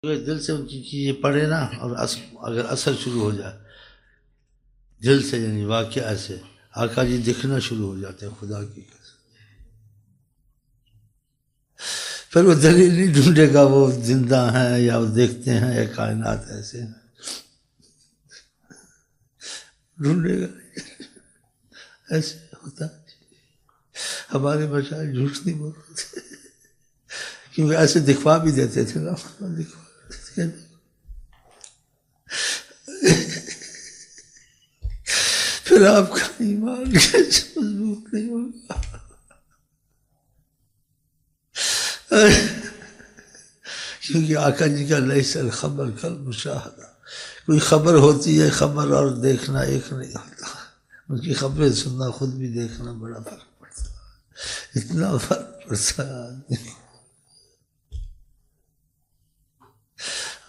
دل سے ان کی چیزیں پڑھے نا، اور اگر اثر شروع ہو جائے دل سے، یعنی واقعہ ایسے آقا جی دکھنا شروع ہو جاتے ہیں خدا کی قسم. پھر وہ دلیل نہیں ڈھونڈے گا وہ زندہ ہیں یا وہ دیکھتے ہیں یا کائنات ایسے ہیں، ڈھونڈے گا ایسے ہوتا ہے. ہمارے مشاہد جھوٹ نہیں بول رہے تھے کیونکہ ایسے دکھوا بھی دیتے تھے نا، دکھوا دیتے تھے. پھر آپ کا ایمان کیسے مضبوط نہیں ہوگا؟ کیونکہ آقا جی کا لیس الخبر کالمشاہدہ، کوئی خبر ہوتی ہے، خبر اور دیکھنا ایک نہیں ہوتا. ان کی خبریں سننا، خود بھی دیکھنا بڑا فرق پڑتا ہے، اتنا فرق پڑتا ہے.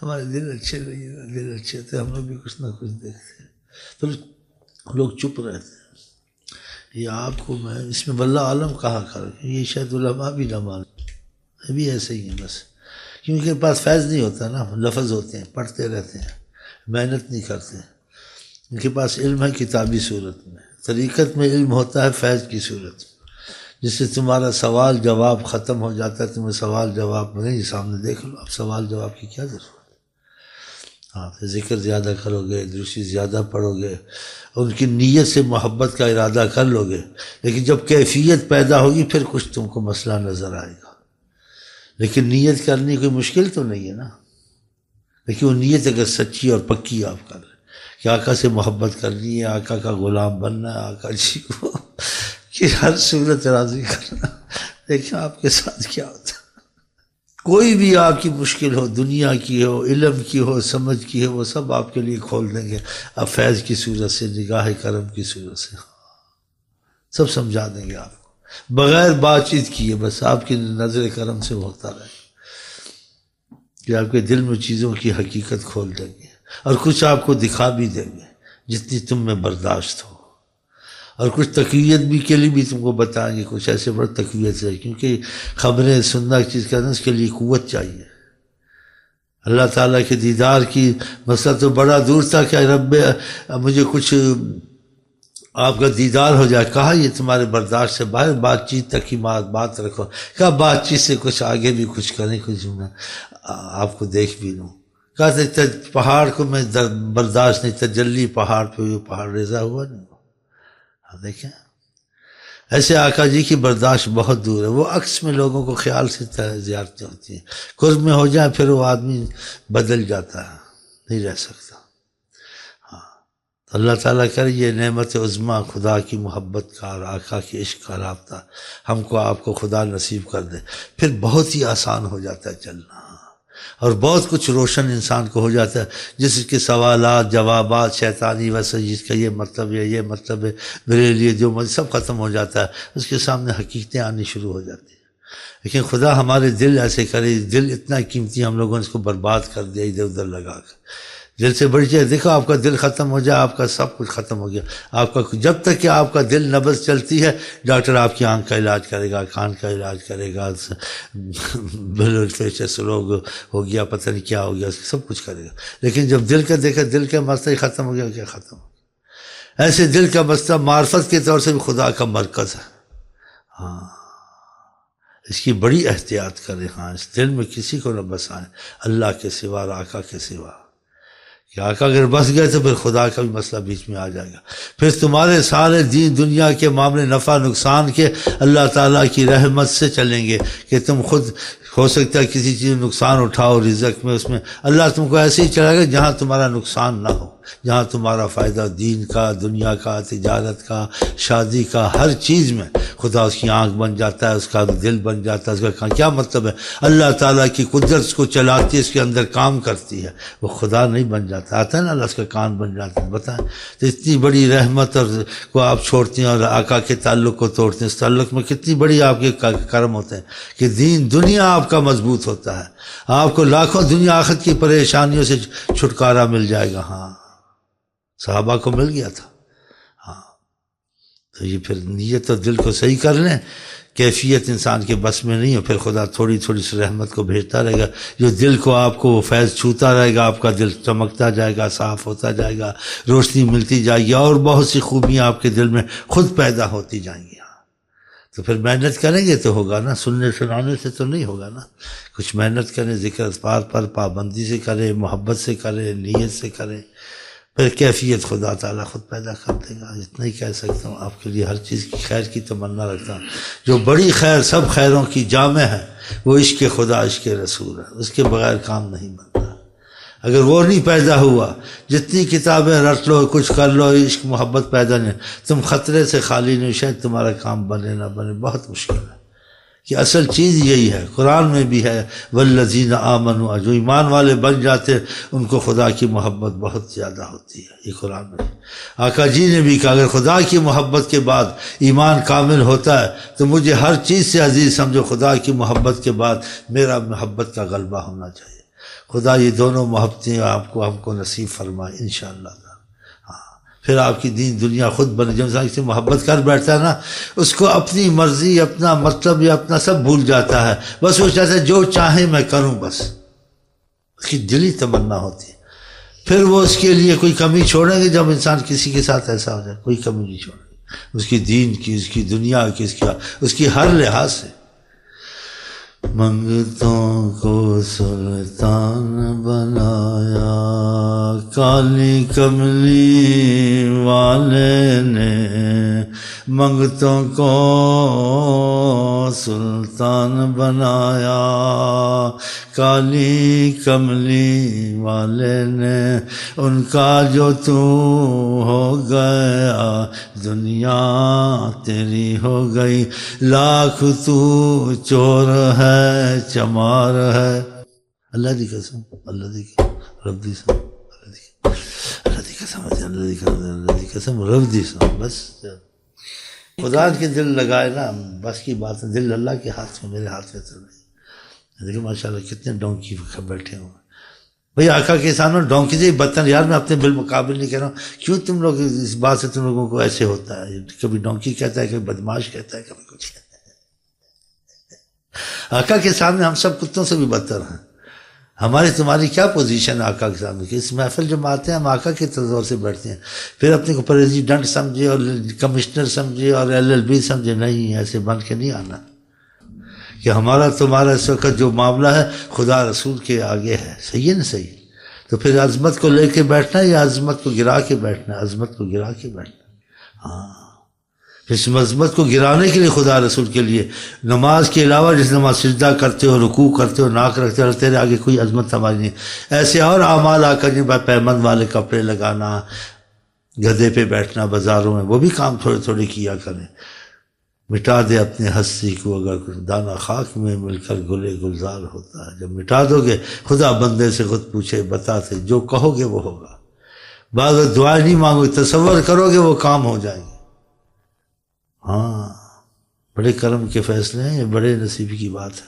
ہمارے دل اچھے نہیں ہیں، دل اچھے تھے ہم لوگ بھی کچھ نہ کچھ دیکھتے ہیں. پھر لوگ چپ رہتے ہیں. یہ آپ کو میں اس میں واللہ عالم کہا کر، یہ شاید علماء بھی نہ مانیں، یہ بھی ایسے ہی ہیں بس، کیونکہ ان کے پاس فیض نہیں ہوتا نا، لفظ ہوتے ہیں پڑھتے رہتے ہیں، محنت نہیں کرتے. ان کے پاس علم ہے کتابی صورت میں، طریقت میں علم ہوتا ہے فیض کی صورت میں، جس سے تمہارا سوال جواب ختم ہو جاتا ہے. تمہیں سوال جواب نہیں سامنے دیکھ لو، اب سوال جواب کی کیا ضرورت. ہاں ذکر زیادہ کرو گے، درسی زیادہ پڑھو گے، ان کی نیت سے محبت کا ارادہ کر لو گے، لیکن جب کیفیت پیدا ہوگی پھر کچھ تم کو مسئلہ نظر آئے گا. لیکن نیت کرنی کوئی مشکل تو نہیں ہے نا، لیکن وہ نیت اگر سچی اور پکی آپ کر رہے کہ آقا سے محبت کرنی ہے، آقا کا غلام بننا ہے، آقا جی کو کہ ہر صورت راضی کرنا، دیکھیں آپ کے ساتھ کیا ہوتا ہے. کوئی بھی آپ کی مشکل ہو، دنیا کی ہو، علم کی ہو، سمجھ کی ہو، وہ سب آپ کے لیے کھول دیں گے اب فیض کی صورت سے، نگاہ کرم کی صورت سے، سب سمجھا دیں گے آپ کو بغیر بات چیت کیے. بس آپ کی نظر کرم سے ہوتا رہے کہ آپ کے دل میں چیزوں کی حقیقت کھول دیں گے، اور کچھ آپ کو دکھا بھی دیں گے جتنی تم میں برداشت ہو، اور کچھ تقویت بھی کے لیے بھی تم کو بتائیں گے، کچھ ایسے بڑے تقویت ہے، کیونکہ خبریں سننا چیز کرنا اس کے لیے قوت چاہیے. اللہ تعالیٰ کے دیدار کی مسئلہ تو بڑا دور تھا کہ رب مجھے کچھ آپ کا دیدار ہو جائے. کہا یہ تمہارے برداشت سے باہر، بات چیت تک ہی بات رکھو. کہا بات چیت سے کچھ آگے بھی کچھ کریں، کچھ میں آپ کو دیکھ بھی لوں. کہا پہاڑ کو میں برداشت نہیں، تجلی پہاڑ پہ ہوئی، پہاڑ ریزا ہوا نہیں. دیکھیں ایسے آقا جی کی برداشت بہت دور ہے. وہ عکس میں لوگوں کو خیال سے زیارتیں ہوتی ہیں، قرب میں ہو جائیں پھر وہ آدمی بدل جاتا ہے، نہیں رہ سکتا. ہاں اللہ تعالیٰ کرے یہ نعمت عظمیٰ خدا کی محبت کا اور آقا کے عشق کا رابطہ ہم کو آپ کو خدا نصیب کر دے، پھر بہت ہی آسان ہو جاتا ہے چلنا، اور بہت کچھ روشن انسان کو ہو جاتا ہے. جس کے سوالات جوابات شیطانی ویسے جس کا یہ مطلب ہے، یہ مطلب ہے، میرے لیے جو سب ختم ہو جاتا ہے، اس کے سامنے حقیقتیں آنی شروع ہو جاتی ہیں. لیکن خدا ہمارے دل ایسے کرے، دل اتنا قیمتی ہم لوگوں نے اس کو برباد کر دیا ادھر ادھر لگا کر. دل سے بڑی چیز دیکھو، آپ کا دل ختم ہو جائے آپ کا سب کچھ ختم ہو گیا. آپ کا جب تک کہ آپ کا دل نبض چلتی ہے، ڈاکٹر آپ کی آنکھ کا علاج کرے گا، کان کا علاج کرے گا، بلڈ پریشر سلوگ ہو گیا، پتہ نہیں کیا ہو گیا، سب کچھ کرے گا. لیکن جب دل کا دیکھا، دل کا مسئلہ ہی ختم ہو گیا، کیا ختم ہو گیا. ایسے دل کا مسئلہ معرفت کے طور سے بھی خدا کا مرکز ہے. ہاں اس کی بڑی احتیاط کریں. ہاں اس دل میں کسی کو نہ بسائیں اللہ کے سوا اور آقا کے سوا، کہ آقا اگر بس گئے تو پھر خدا کا بھی مسئلہ بیچ میں آ جائے گا. پھر تمہارے سارے دین دنیا کے معاملے نفع نقصان کے اللہ تعالیٰ کی رحمت سے چلیں گے، کہ تم خود ہو سکتا ہے کسی چیز نقصان اٹھاؤ رزق میں، اس میں اللہ تم کو ایسے ہی چلائے گا جہاں تمہارا نقصان نہ ہو، جہاں تمہارا فائدہ دین کا، دنیا کا، تجارت کا، شادی کا، ہر چیز میں خدا اس کی آنکھ بن جاتا ہے، اس کا دل بن جاتا ہے. اس کا کیا مطلب ہے؟ اللہ تعالیٰ کی قدرت اس کو چلاتی ہے، اس کے اندر کام کرتی ہے، وہ خدا نہیں بن جاتا. آتا ہے نا اللہ اس کا کان بن جاتا ہے. بتائیں تو اتنی بڑی رحمت اور کو آپ چھوڑتے ہیں اور آقا کے تعلق کو توڑتے ہیں. اس تعلق میں کتنی بڑی آپ کے کرم ہوتے ہیں کہ دین دنیا آپ کا مضبوط ہوتا ہے، آپ کو لاکھوں دنیا آخرت کی پریشانیوں سے چھٹکارا مل جائے گا. ہاں صحابہ کو مل گیا تھا. ہاں تو یہ پھر نیت اور دل کو صحیح کر لیں کیفیت انسان کے بس میں نہیں ہو، پھر خدا تھوڑی تھوڑی سی رحمت کو بھیجتا رہے گا، جو دل کو آپ کو فیض چھوتا رہے گا، آپ کا دل چمکتا جائے گا، صاف ہوتا جائے گا، روشنی ملتی جائے گی، اور بہت سی خوبیاں آپ کے دل میں خود پیدا ہوتی جائیں گی۔ تو پھر محنت کریں گے تو ہوگا نا، سننے سنانے سے تو نہیں ہوگا نا، کچھ محنت کریں، ذکر اذکار پر پابندی سے کریں، محبت سے کریں، نیت سے کریں، پھر کیفیت خدا تعالیٰ خود پیدا کر دے گا۔ اتنا ہی کہہ سکتا ہوں، آپ کے لیے ہر چیز کی خیر کی تمنا رکھتا ہوں۔ جو بڑی خیر سب خیروں کی جامع ہے وہ عشق خدا عشق رسول ہے، اس کے بغیر کام نہیں بنتا۔ اگر وہ نہیں پیدا ہوا، جتنی کتابیں رٹ لو، کچھ کر لو، عشق محبت پیدا نہیں، تم خطرے سے خالی نہیں، شاید تمہارا کام بنے نہ بنے، بہت مشکل ہے۔ کہ اصل چیز یہی ہے، قرآن میں بھی ہے والذین آمنوا، جو ایمان والے بن جاتے ہیں ان کو خدا کی محبت بہت زیادہ ہوتی ہے، یہ قرآن میں۔ آقا جی نے بھی کہا اگر خدا کی محبت کے بعد ایمان کامل ہوتا ہے تو مجھے ہر چیز سے عزیز سمجھو، خدا کی محبت کے بعد میرا محبت کا غلبہ ہونا چاہیے۔ خدا یہ دونوں محبتیں آپ کو ہم کو نصیب فرمائے انشاءاللہ۔ پھر آپ کی دین دنیا خود بنے۔ جب انسان سے محبت کر بیٹھتا ہے نا، اس کو اپنی مرضی، اپنا مطلب یا اپنا سب بھول جاتا ہے، بس وہ چاہتا ہے جو چاہے میں کروں، بس اس کی دلی تمنا ہوتی ہے۔ پھر وہ اس کے لیے کوئی کمی چھوڑیں گے، جب انسان کسی کے ساتھ ایسا ہو جائے کوئی کمی نہیں چھوڑیں گے، اس کی دین کی، اس کی دنیا کی، اس کی ہر لحاظ سے۔ منگتوں کو سلطان بنایا کالی کملی والے نے، منگتوں کو سلطان بنایا کالی کملی والے نے، ان کا جو تو ہو گیا دنیا تیری ہو گئی، لاکھ تو چور ہے چمار ہے۔ اللہ دی قسم، اللہ دی رب دی قسم، اللہ دی قسم، اللہ دی قسم، اللہ دی قسم، رب دی قسم۔ بس خدا کے دل لگائے نا، بس کی بات ہے، دل اللہ کے ہاتھ میں، میرے ہاتھ میں تو نہیں۔ دیکھیں ماشاءاللہ کتنے ڈونکی بیٹھے ہوئے بھئی، آقا کے سامنے ڈونکی سے ہی بدتر۔ یار میں اپنے بالمقابل نہیں کہہ رہا ہوں، کیوں تم لوگ اس بات سے تم لوگوں کو ایسے ہوتا ہے؟ کبھی ڈونکی کہتا ہے، کبھی بدماش کہتا ہے، کبھی کچھ کہتا ہے۔ آقا کے سامنے ہم سب کتوں سے بھی بدتر ہیں۔ ہماری تمہاری کیا پوزیشن ہے آقا کے سامنے؟ کہ اس محفل جب آتے ہیں ہم آقا کے تصور سے بیٹھتے ہیں، پھر اپنے کو پریزیڈنٹ سمجھے اور کمشنر سمجھے اور LLB سمجھے، نہیں، ایسے بن کے نہیں آنا کہ ہمارا تمہارا اس وقت جو معاملہ ہے خدا رسول کے آگے ہے۔ صحیح ہے نا؟ صحیح۔ تو پھر عظمت کو لے کے بیٹھنا ہے یا عظمت کو گرا کے بیٹھنا ہے؟ عظمت کو گرا کے بیٹھنا۔ ہاں، اس عظمت کو گرانے کے لیے خدا رسول کے لیے نماز کے علاوہ، جس نماز سجدہ کرتے ہو، رکوع کرتے ہو، ناک رکھتے ہو، تیرے آگے کوئی عظمت ہماری نہیں۔ ایسے اور اعمال آ کر جن پر پیمند والے کپڑے لگانا، گدھے پہ بیٹھنا بازاروں میں، وہ بھی کام تھوڑے تھوڑے کیا کریں۔ مٹا دے اپنے ہستی کو اگر کچھ دانہ خاک میں مل کر گلے گلزار ہوتا ہے، جب مٹا دو گے خدا بندے سے خود پوچھے بتاتے، جو کہو گے وہ ہوگا۔ بعض دعائیں نہیں مانگو، تصور کرو گے وہ کام ہو جائیں گے۔ ہاں، بڑے کرم کے فیصلے ہیں، یہ بڑے نصیب کی بات ہے۔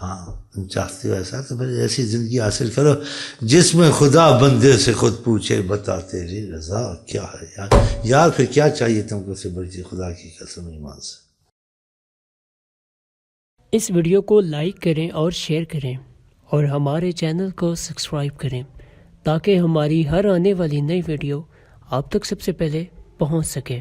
ہاں، تم چاہتے ہو ایسا تو پھر ایسی زندگی حاصل کرو جس میں خدا بندے سے خود پوچھے بتا تیری رضا کیا ہے۔ یار پھر کیا چاہیے تم کو سے بڑی چیز؟ خدا کی قسم ایمان سے۔ اس ویڈیو کو لائک کریں اور شیئر کریں اور ہمارے چینل کو سبسکرائب کریں تاکہ ہماری ہر آنے والی نئی ویڈیو آپ تک سب سے پہلے پہنچ سکے۔